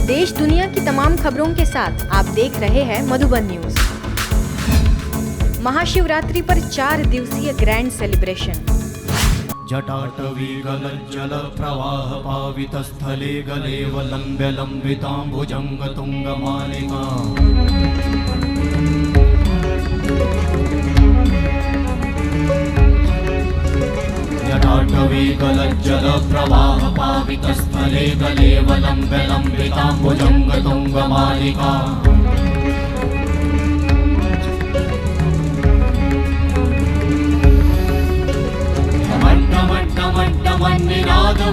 देश दुनिया की तमाम खबरों के साथ आप देख रहे हैं मधुबन न्यूज। महाशिवरात्रि पर 4 दिवसीय ग्रैंड सेलिब्रेशन। जटाटवी गलज्जल प्रवाह पावित स्थले गलेव लंब्य लंबितांबुजंग तुंग मालिका। जटाटवी गलज्जल प्रवाह पावित स्थले गलेव लंब्य लंबितांबुजंग तुंग मालिका।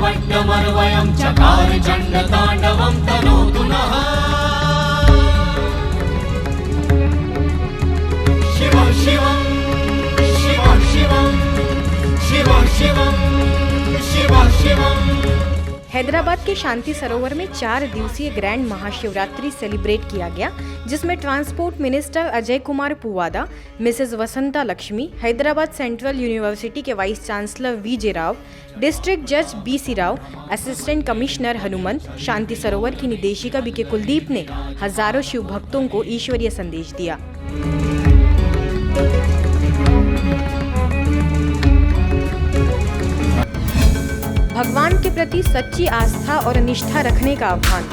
वट्टमर्वयं चकार चण्डताण्डवं तनोतु नः। शिवं शिवं शिवं शिवं शिवं शिवं शिवं शिवं। हैदराबाद के शांति सरोवर में 4 दिवसीय ग्रैंड महाशिवरात्रि सेलिब्रेट किया गया, जिसमें transport minister Ajay Kumar Puvada, Mrs Vasantha Lakshmi, Hyderabad central university के vice chancellor VJ Rao, district जज BC Rao, assistant commissioner Hanumanth, Shanti Sarovar की निदेशिका बीके कुलदीप ने हजारों शिव भक्तों को ईश्वरीय संदेश दिया। भगवान के प्रति सच्ची आस्था और निष्ठा रखने का आह्वान।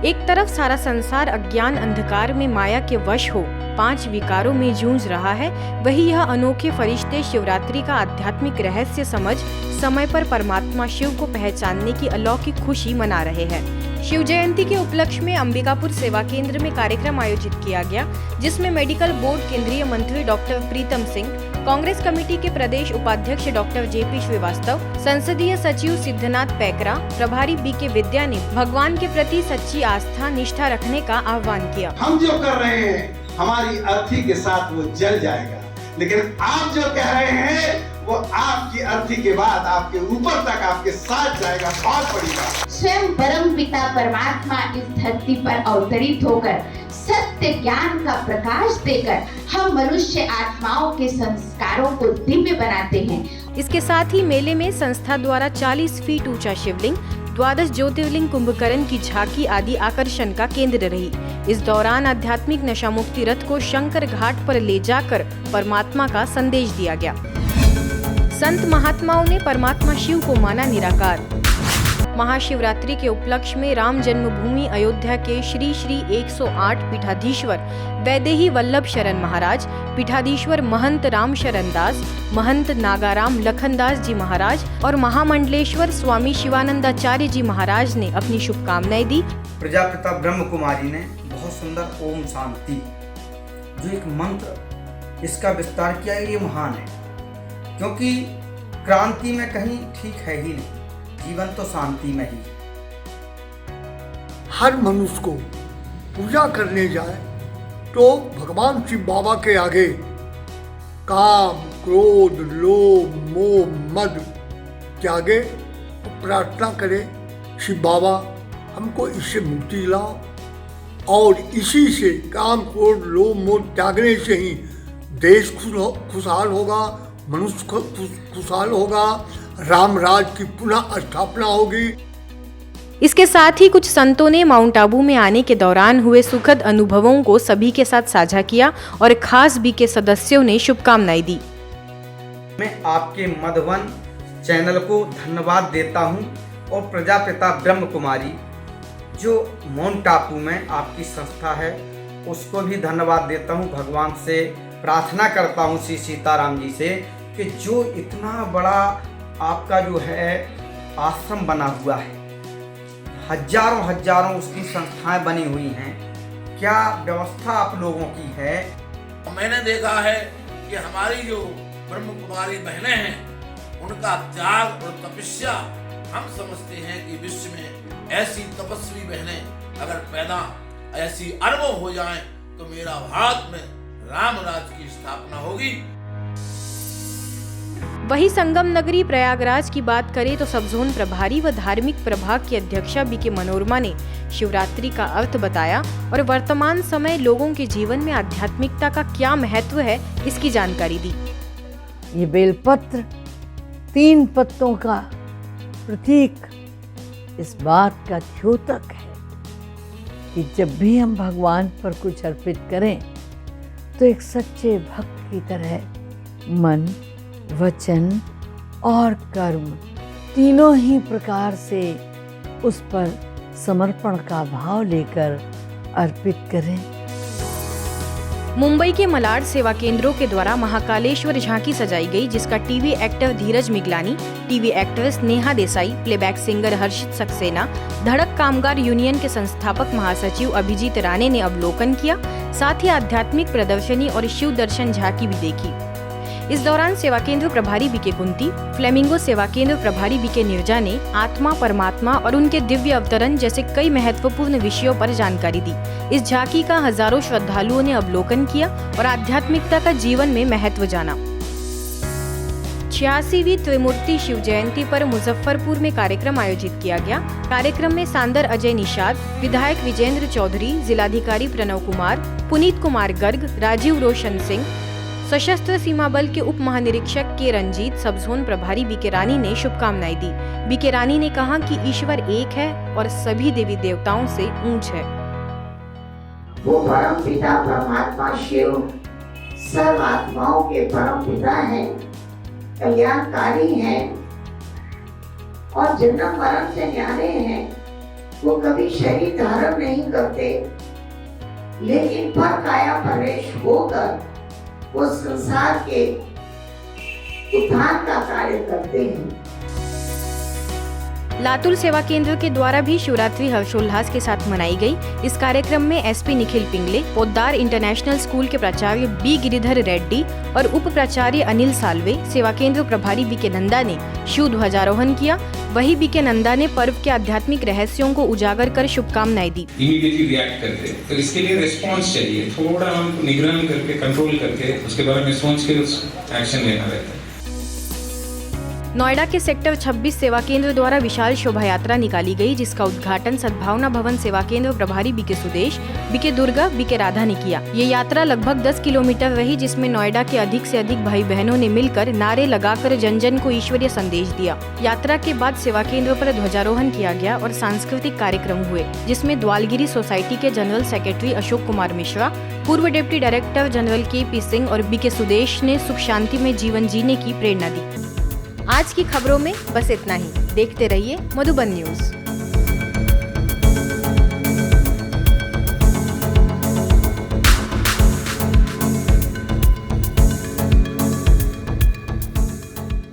एक तरफ सारा संसार अज्ञान अंधकार में माया के वश हो 5 विकारों में जूझ रहा है, वही यह अनोखे फरिश्ते शिवरात्रि का आध्यात्मिक रहस्य समझ समय पर परमात्मा शिव को पहचानने की अलौकिक खुशी मना रहे हैं। शिव जयंती के उपलक्ष्य में अंबिकापुर सेवा केंद्र में कार्यक्रम आयोजित किया गया, जिसमें मेडिकल बोर्ड केंद्रीय मंत्री डॉक्टर प्रीतम सिंह, कांग्रेस कमेटी के प्रदेश उपाध्यक्ष डॉक्टर जेपी श्रीवास्तव, संसदीय सचिव सिद्धनाथ पैकरा, प्रभारी बीके विद्या ने भगवान के प्रति सच्ची आस्था निष्ठा रखने का आह्वान किया। हम जो कर रहे हैं हमारी अर्थी के साथ वो जल जाएगा, लेकिन आप जो कह रहे हैं वो आपकी अर्थी के बाद आपके ऊपर तक आपके साथ जाएगा, बहुत बढ़िया। स्वयं परम पिता परमात्मा इस धरती पर अवतरित होकर सत्य ज्ञान का प्रकाश देकर हम मनुष्य आत्माओं के संस्कारों को दिव्य बनाते हैं। इसके साथ ही मेले में संस्था द्वारा 40 फीट ऊंचा शिवलिंग, 12 ज्योतिर्लिंग कुंभकर्ण की झांकी आदि आकर्षण का केंद्र रही। इस दौरान आध्यात्मिक नशा मुक्ति रथ को शंकर घाट पर ले जाकर परमात्मा का संदेश दिया गया। संत महात्माओं ने परमात्मा शिव को माना निराकार। महाशिवरात्रि के उपलक्ष्य में राम जन्मभूमि अयोध्या के श्री श्री 108 पीठाधीश्वर वैदेही वल्लभ शरण महाराज, पीठाधीश्वर महंत राम शरण दास, महंत नागाराम लखनदास जी महाराज और महामंडलेश्वर स्वामी शिवानंदाचार्य जी महाराज ने अपनी शुभकामनाएं दी। प्रजापिता ब्रह्म कुमारी ने बहुत सुंदर ओम शांति जो एक मंत्र इसका विस्तार किया, ये महान है, क्योंकि क्रांति में कहीं ठीक है ही नहीं, जीवन तो शांति में ही है। हर मनुष्य को पूजा करने जाए तो भगवान शिव बाबा के आगे काम, क्रोध, लोभ, मोह, मद त्यागे, प्रार्थना करे, शिव बाबा हमको इससे मुक्ति दिलाओ। और इसी से काम, क्रोध, लोभ, मोह त्यागने से ही देश खुशहाल होगा, मनुष्य खुशहाल होगा, राम राज की पुनः स्थापना होगी। इसके साथ ही कुछ संतों ने माउंट आबू में आने के दौरान हुए सुखद अनुभवों को सभी के साथ साझा किया और खास बी के सदस्यों ने शुभकामनाएं दी। मैं आपके मधुबन चैनल को धन्यवाद देता हूं और प्रजापिता ब्रह्म कुमारी जो माउंट आबू में आपकी संस्था है उसको भी धन्यवाद देता हूं। भगवान से प्रार्थना करता हूं श्री सीताराम जी से कि जो इतना बड़ा आपका जो है आश्रम बना हुआ है, हजारों उसकी संस्थाएं बनी हुई हैं, क्या व्यवस्था आप लोगों की है। मैंने देखा है कि हमारी जो ब्रह्म कुमारी बहनें हैं उनका त्याग और तपस्या, हम समझते हैं कि विश्व में ऐसी तपस्वी बहनें अगर पैदा ऐसी अरबों हो जाएं तो मेरा भारत में राम राज की स्थापना होगी। वही संगम नगरी प्रयागराज की बात करें तो सब जोन प्रभारी व धार्मिक प्रभाग की अध्यक्षा बीके मनोरमा ने शिवरात्रि का अर्थ बताया और वर्तमान समय लोगों के जीवन में आध्यात्मिकता का क्या महत्व है इसकी जानकारी दी। ये बेलपत्र 3 पत्तों का प्रतीक इस बात का द्योतक है कि जब भी हम भगवान पर कुछ अर्पित करें तो एक सच्चे भक्त की तरह मन, वचन और कर्म तीनों ही प्रकार से उस पर समर्पण का भाव लेकर अर्पित करें। मुंबई के मलाड सेवा केंद्रों के द्वारा महाकालेश्वर झांकी सजाई गई, जिसका TV actor Dheeraj Miglani, TV actress Neha Desai, playback singer Harshit Saxena, Dhadak Kamgar union के संस्थापक महासचिव अभिजीत राणे ने अवलोकन किया। साथ ही आध्यात्मिक प्रदर्शनी और शिव दर्शन झांकी भी देखी। इस दौरान सेवा केंद्र प्रभारी बीके कुंती, फ्लेमिंगो सेवा केंद्र प्रभारी बीके निर्जा ने आत्मा, परमात्मा और उनके दिव्य अवतरण जैसे कई महत्वपूर्ण विषयों पर जानकारी दी। इस झांकी का हजारों श्रद्धालुओं ने अवलोकन किया और आध्यात्मिकता का जीवन में महत्व जाना। 86वीं त्रिमूर्ति शिव जयंती पर मुजफ्फरपुर में कार्यक्रम आयोजित किया गया। कार्यक्रम में सांदर अजय निषाद, विधायक विजेंद्र चौधरी, जिलाधिकारी प्रणव कुमार, पुनीत कुमार गर्ग, राजीव रोशन सिंह, सशस्त्र सीमा बल के उप महानिरीक्षक के रंजीत, सब जोन प्रभारी बीके रानी ने शुभकामनाएं दी। बीके रानी ने कहा कि ईश्वर एक है और सभी देवी देवताओं से ऊंच है। वो परम पिता परमात्मा शिव सर्व आत्माओं के परम पिता हैं, कल्याणकारी हैं और जन्म मरण से न्यारे हैं। वो कभी शरीर धारण नहीं करते, लेकिन पर काया प्रवेश होकर वो संसार के उत्थान का कार्य करते हैं। लातूर सेवा केंद्र के द्वारा भी शिवरात्रि हर्षोल्लास के साथ मनाई गई। इस कार्यक्रम में SP Nikhil Pingle, Poddar international school के प्राचार्य बी गिरिधर रेड्डी और उप प्राचार्य अनिल साल्वे, सेवा केंद्र प्रभारी बीके नंदा ने शिव ध्वजारोहण किया। वही बीके नंदा ने पर्व के आध्यात्मिक रहस्यों को उजागर कर शुभकामनाएं दी। इमीडिएटली रिएक्ट करते, तो इसके लिए रिस्पॉन्स चाहिए, थोड़ा हमको निगरान करके, कंट्रोल करके उसके बारे में सोच के उस एक्शन लेना रहता है। नोएडा के सेक्टर 26 सेवा केंद्र द्वारा विशाल शोभा यात्रा निकाली गई, जिसका उद्घाटन सद्भावना भवन सेवा केंद्र प्रभारी BK Sudesh, BK Durga, BK Radha ने किया। ये यात्रा लगभग 10 किलोमीटर रही, जिसमें नोएडा के अधिक से अधिक भाई बहनों ने मिलकर नारे लगाकर जन जन को ईश्वरीय संदेश दिया। यात्रा के बाद सेवा केंद्र पर ध्वजारोहण किया गया और सांस्कृतिक कार्यक्रम हुए, जिसमें द्वालगिरी सोसाइटी के जनरल सेक्रेटरी अशोक कुमार मिश्रा, पूर्व deputy director general KP. Singh और बीके सुदेश ने सुख शांति में जीवन जीने की प्रेरणा दी। आज की खबरों में बस इतना ही। देखते रहिए मधुबन न्यूज।